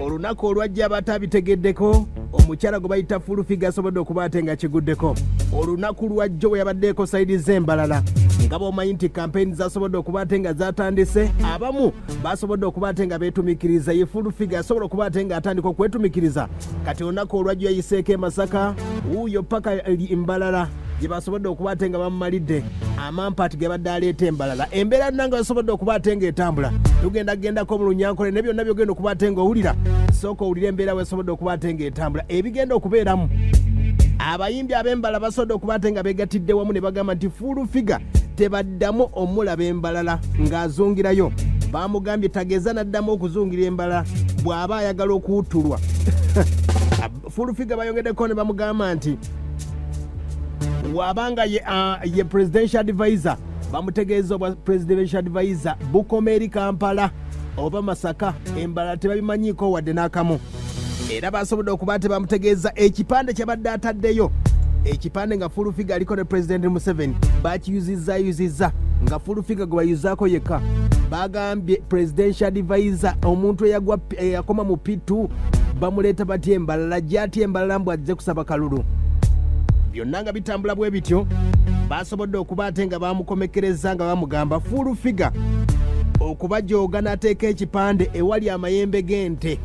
olunaku olwajja abatabitegeddeko omukyala gwe bayita fulufiga asobodde okuba ate nga kiguddeko olunaku lwajjo bwe yabaddeeko sayidi z'Embarara nga bw'omanyi nti kampeyini zasobodde okuba ate nga zatandise abamu basobodde okuba ate nga beetumikiriza ye fulufiga asobola okuba ate nga atandika okwetumikiriza kati olunaku olwajjo yayiseeko e Masaka wuuyo paka Embarara gye basobodde okuba ate nga bamumalidde amampaati ge badde aleeta Embarara embeera nanga basobodde okuba ate nga etambula tugendagendako mu Lunyankole ne byonna byogenda okuba ate nga owulira sooka owulira embeera wesobodde okuba ate nga etambula ebigenda okubeeramu abayimbi ab'Embarara basobodde okuba ate nga beegattidde wamu ne bagamba nti fulufiga tebaddamu omulaba Embarara ng'azungirayo bamugambye tageza naddamu okuzungira Embarara bw'aba ayagala okuwuttulwa fulufiga bayongeddeko ne bamugamba nti wabanga ye presidential advisor bamutegeeza obwa presidential advisor bukoma eri Kampala oba Masaka Embarara tebabimanyiiko wadde n'akamu era basobodde okuba tebamutegeeza ekipande kyabadde ataddeyo ekipande nga fulufiga aliko ne president Museveni bakiyuzizza nga fulufiga gwe bayuzaako yekka bagambye presidential advisor omuntu eyakoma mu P2 bamuleeta batya Embarara gy'atya Embarara mbw ajje kusaba kalulu byonna nga bitambula bwe bityo basobodde okuba ate nga bamukomekereza nga bamugamba fulufiga okuba jooga n'ateeka ekipande ewali amayembe g'ente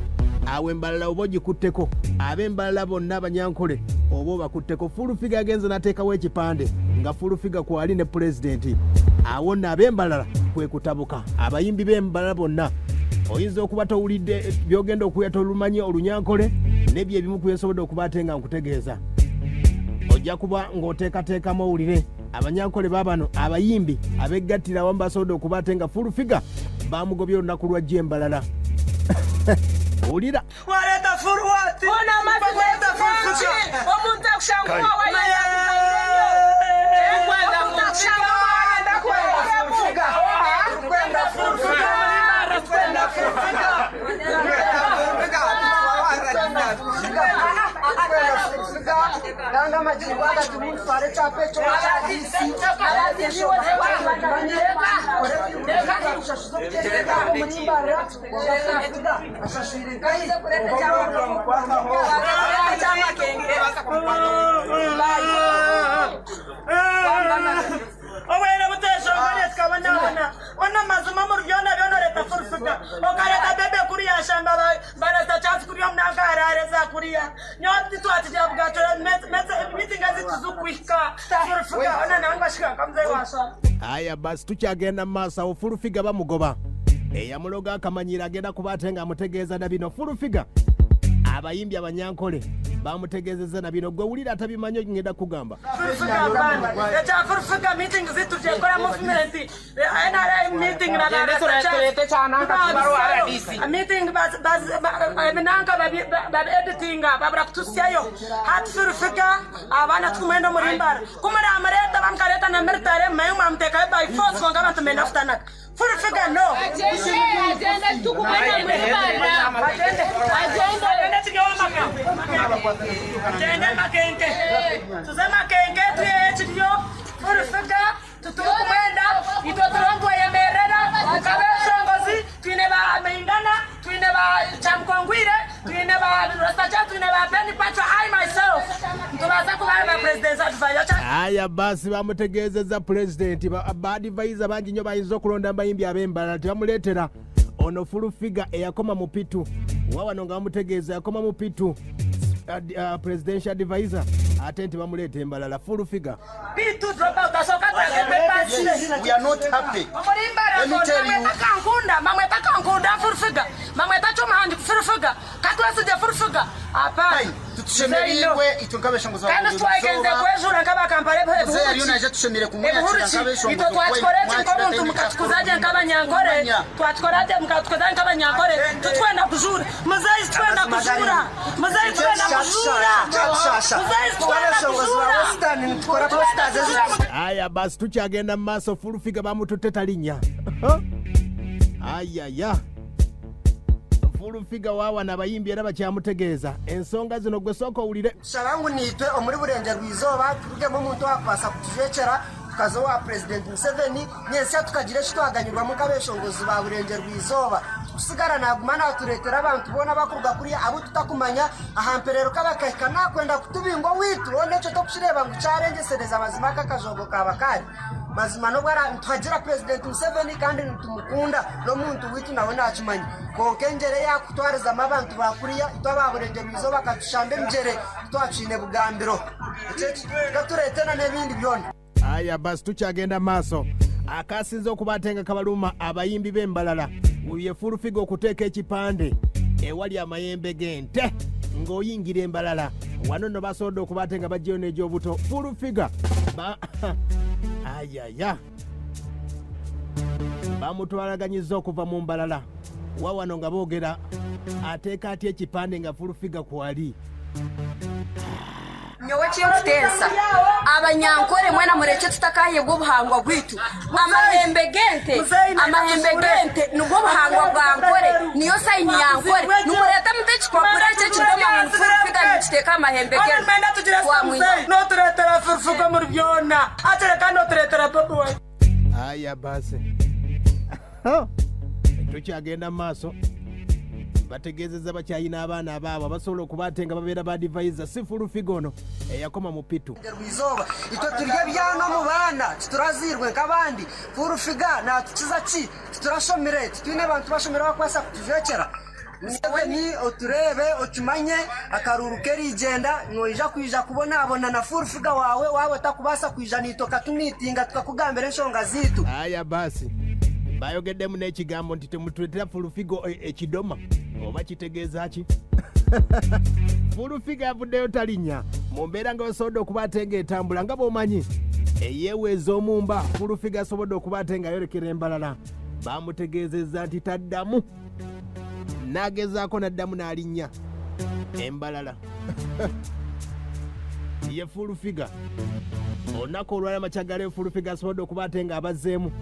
awo Embarara oba ogikutteko ab'Embarara bonna Abanyankole oba obakutteko fulufiga agenze n'ateekawo ekipande nga fulufiga kwali ne pulezidenti awo nno ab'Embarara kwe kutabuka abayimbi b'Embarara bonna oyinza okuba towulidde byogenda okuyata olumanyi Olunyankole nebyo ebimu kuyesobodde okuba ate nga nkutegeeza ojja kuba ng'oteekateekamu owulire Abanyankole baabano abayimbi abeggattira awamu basobodde okuba ate nga fulufiga bamugobye olunaku lwajja Embarara Olira waleta furuwati ona waleta furuwati omuntu akushanguwa waya kwenda furufiga Nanga majibu wala tumuntu pare chapecho Owele mutesho ngane kabanana ona mazuma murjona byonoleta furfuga okareta bebe kuriya shamba barata chance kuriya mnangara areza kuriya nyoti twati jabugato meeting azituzukwika furfuga ona nangashika kamze washa aya basi tukyagenda masa ofulufiga bamugoba eyamuloga akamanyira agenda kuba ate nga amutegeeza na bino fulufiga abayimbi Abanyankole bamutegeezeza na bino gwe wulira atabimanyi ngenda kugamba fulufiga meeting zitu jekora movement NRA meeting na meeting eminanka babi editing babura kutusyayo hati fulufiga abana tukumwenda murimbara kumara amareta bamkareta na military mayu mamteka by force konga bantu menaftanak fulufiga no agenda tukumwenda murimbara agenda Agenda makenge tuzema kenge tuyechidio fulufiga tutukumwenda itoturongo yemerera kabeshongozi twine ba meingana twine ba chamkongwire twine ba rastacha twine ba beni pacho I myself tubaza kuba president advisor aya basi bamutegeezeza president ba advisor bangi nyo bayinza okulonda abayimbi ab'Embarara tebamuleetera ono fulufiga eyakoma mu P2 wawano nga bamutegeeza yakoma mu P2 presidential advisor ate nti bamuleeta Embarara fulufiga P2 drop out asoka we are not happy. Let me tell you mamwe takangunda fulufiga mamwe tachoma handi fulufiga katwasi de fulufiga apa tutushemerewe itunkabe ngo zawe kana twagenze kwejura nkaba kampare bwe zeri unaje tushemere kumwera cyangabesho ito twatkorete ko muntu mukatukuzaje nk'Abanyankore twatkorate mukatukuzaje nk'Abanyankore tutwenda kujura muzayi twenda kujura muzayi twenda kujura muzayi twenda kujura aya basi tukyagenda mu maaso fulufiga bamututte talinya ayaya fulufiga wawana abayimbi era bakyamutegeeza ensonga zino gwe sooka owulire shabangu nitwe omuri burenge rw'izoba turugemo omuntu wakwasa kutujekera tukazowa president Museveni nyensi tukagira ekitwaganyirwa mu kabeshongozi ba burenge rw'izoba kusigara nagumana turetera abantu bona bakuruga kuri abo tutakumanya ahamperero kabakeka nakwenda kutubingo witu onecho tokushireba ngo cyarengesereza amazima kakajogo kabakari mazima no bwara ntwagira president Museveni kandi ntumukunda no muntu witu nawe nakimanyi konkengere yakutwariza abantu bakuriya itababurenge bizo bakatushambe mjere twacine bugambiro gaturetena nebindi byona. Aya basi tukyagenda maaso akasinze okubatenga kabaluma abayimbi b'Embarara uye Furufiga okuteeka ekipande ewali amayembe g'ente ng'oyingira Embarara wano no basobodde okubatenga bajjeyo n'egy'obuto Furufiga ayaya bamutwalaganyiza okuva mu Mbarara wawano nga boogera ateeka atya ekipande nga Furufiga kwali. Nyowe chimfutensa abanyankore mwena mureke tutakaye bwo buhangwa bwitu amahembe gente nubwo buhangwa bwankore niyo sayini yankore numureta muteki kwapura cyo kidoma mu Furufiga niteka amahembe gente Benda tugira samuse no turetera Furufiga muri byona atereka no turetera papa we. Aya basi tukyagenda maaso bategezeza bakyayina abaana abaabo abasobola okubatenga babeera ba advisor si Furufiga ono eyakoma mu pitu Rwizoba ito turye byano mu bana turazirwe kabandi Furufiga na tukiza ki turashomire twine abantu bashomira bakwasa kutujekera ni oturebe otumanye akaruru kerigenda noija kwija kubona abona na Furufiga wawe takubasa kwija nitoka tumitinga tukakugambira enshonga zitu. Aya basi bayogeddemu n'ekigambo nti temutuletera Furufiga Ekidoma oba kitegeeza ki Furufiga avuddeyo talinnya mu mbeera nga basobodde okubatenga etambula nga bw'omanyi eyeeweeza omumba Furufiga asobodde okubatenga ayolekera Embarara bamutegeezezza nti taddamu n'agezaako n'addamu n'alinnya Embarara ye Furufiga olunaku olwala makyagala Furufiga asobodde okubatenga abazzeemu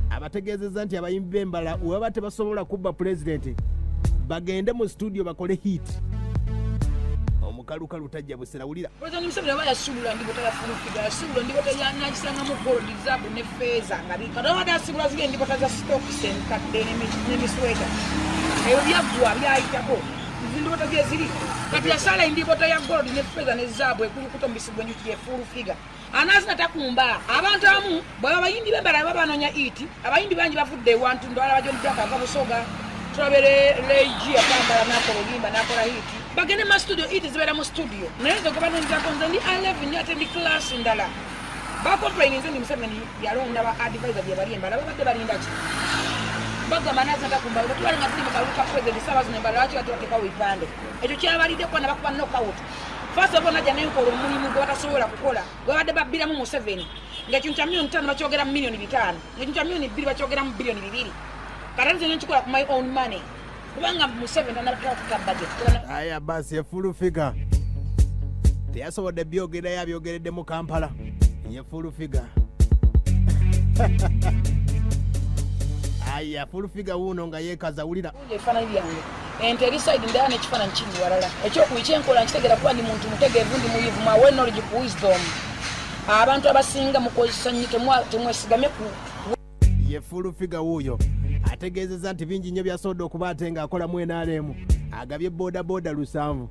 abategeezezza nti abayimbi b'Embarara weba tebasobola kubba pulezidenti bagende mu studio bakole hit omukalukalu tajja busera wulira President Museveni baya subula ndibota ya Furufiga subula ndibota ya nakisanga mu gold zabu ne feza ngabi kadawada subula zige ndibota za stock center ne misweta eyo byagwa byayitako ndibota bye ziri kati ya sala ndibota ya gold ne feza ne zabu ekukutombisibwa nyuti ya Furufiga anazina takumba abantu amu baba bayindi b'Embarara babanonya iti abayindi bangi bafudde wantu ndwala bajo ndaka babusoga Trabere leji akambara nako limba nako rahiti bagene ma studio iti zibera mu studio nazo kubano nzakonza ndi 11 yate ndi class ndala bako training ndi Museveni yalonda ba advisor bya bari Embarara babade balinda ki baga manaza takumba batwala ngati makaluka president sabazi Embarara ati ateka Ebipande ekyo kyabalide kwa nabakuba knockout first of all najja n'enkola omulimu gwe batasobola kukola gwe badde babbiramu Museveni ng'ekintu kya milioni 5 bakyogera mu milioni 5 ng'ekintu kya milioni 2 bakyogera mu bilioni 2 karanze n'ekikola ku my own money kubanga Museveni tanataka kutabbaje. Aya basi ye Furufiga teyasobodde byogera byogeredde mu Kampala ye Furufiga aya Furufiga wuno nga yeekaza wulira ebifaananyi byange ente eriside ndala n'ekifaananyi kiri walala ekyokuyica enkola nkitegera kuba ndi muntu mutegeevu ndi muyivu mwawe knowledge ku wisdom abantu abasinga mukozesa nnyo temwesigamye ku ye Furufiga wuuyo ategeezezza nti bingi nnyo byasobodde okubatenga akola mu NRM agabye boda 7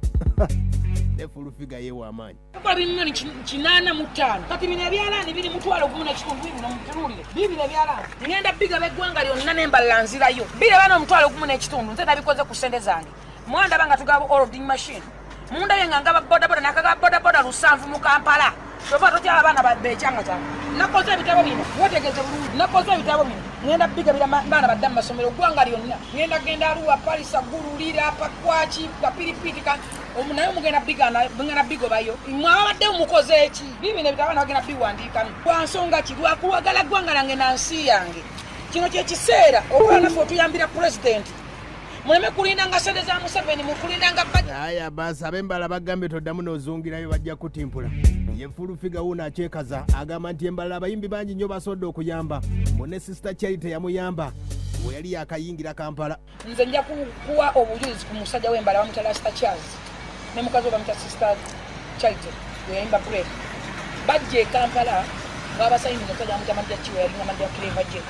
ne Furufiga yeewa amaanyi akola milioni 85 kati bino ebyalaani biri mutwalo gumu n'ekitundu bibino mutunuulire bibino ebyalaani ngenda biga beggwanga lyonna n'Embarara nzirayo bire bana omutwalo gumu n'ekitundu nze nabikoze ku ssente zange mwandaba nga tugaba ordering machine munda yenga ngaba boda nakaga boda 7 mu Kampala toba totya abana babekyanga cyane nakoze ebitabo bino wotegeze bulungi nakoze ebitabo bino ngenda biga bira bana badda mu masomero gwanga lyonna ngenda genda aluwa palisa gululira pakwachi kapiripiti ka omunayo mugenda biga na bingana bigo bayo mwabadde umukoze eki bibi ne bitabana bagenda biwandika kwa nsonga ki lwakuwagala gwanga lange nansi yange kino kye kiseera okwana foto yambira president muleme kulinda nga sente za Museveni mukulinda nga budget. Aya basi ab'Embarara bagambye toddamu n'ozungirayo bajja kutimpula ye Furufiga wuno akyekaza agamba nti Embarara abayimbi bangi nnyo basobodde okuyamba munne sister Charity yamuyamba we yali yakayingira Kampala. Nze nja kuwa obujulizi ku musajja w'Embarara bamutala Sister Charles ne mukazi we bamutala Sister Charity we yayimba break bajje Kampala babasayinza musajja bamutala Kiwe yali nga Clever je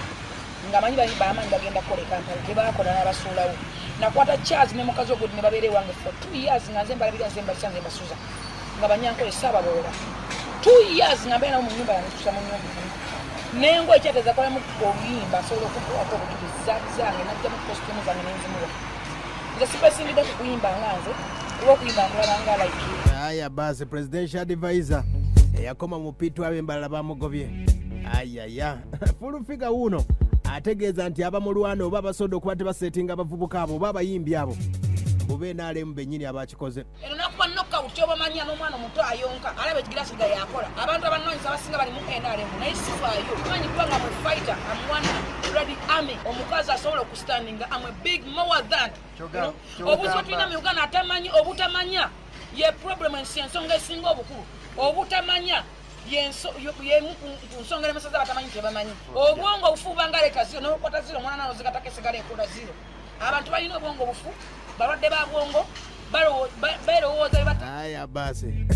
ngamanyi bali bamanyi bagenda kola Kampala tebakola n'abasuulawo nakwata Charles ne mukazi ogwo ne babeere wange for 2 years nga nze mbalabira nze mbalisanze mbasuza nga banyankole sababola 2 years nga mbeera mu nyumba yange tusa mu nyumba nengo ekyateza kola mu kuyimba asobola okukuwako obujulizi zange najja mu costume zange nenzimuwa nze sipesingidde kukuyimba nga nze kuba okuyimba nkulaba nga like aya basi presidential advisor eyakoma mu pitu ab'Embarara bamugobye ayaya fulufiga wuno ategeeza nti abamulwana oba abasoda okuba tebasetinga abavubuka abo oba abayimbi abo bube naalemu bennyini abakikoze eno nakuba knockout obamanya n'omwana omuto ayonka alaba ekigirasi nga yakola abantu abanoonyisa abasinga bali mu NRM naye sifaayo manyi kuba nga mwe fighter amwana ready army omukazi asobola okustandinga amwe big more than obuzi bwetulina mu Uganda atamanyi obutamanya ye problem ensi ensonga esinga obukulu obutamanya nsonga n'emasaza batamanyi tebamanyi obwongo obufu bubanga ziro n'obukwata ziro omwana nawo zikatakesegala ekola ziro abantu balina obwongo obufu balwadde ba bwongo balowooza aya basi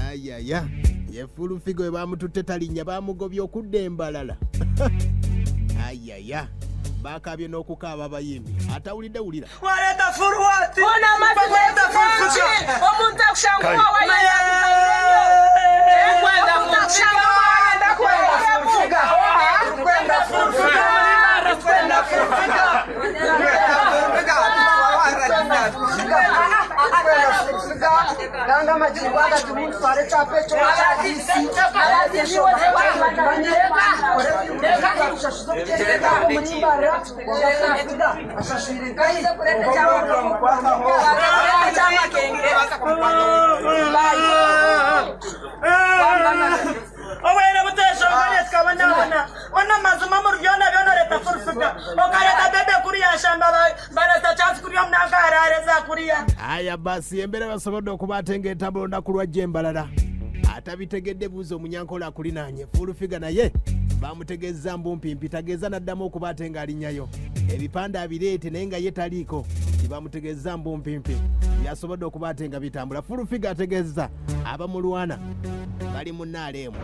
ayaya yefulufigo webamututte talinnya bamugobye okudda Embarara ayaya bakabye n'okukaaba abayimbi atawulidde wulira waleta furuwati omuntu akushanguwa Ganga majibwaga tumuntu twale chapecho chadisi Owena mutesho ngaleska wana mazuma muryona byona leta furfuka okareta bebe kuriya shamba barasa chance kuriya mnanga arareza kuriya aya basi embera basobodde okuba atenga entabula olunaku lwajja Embarara atabitegedde buuza omunyankola akulinaanye fulufiga naye bamutegeeza mbumpimpi tageeza n'addamu okuba atenga alinnyayo ebipande abireete naye nga ye taliiko tibamutegeeza mbumpimpi byasobodde okuba atenga bitambula fulufiga ategeeza abamulwana bali mu NRM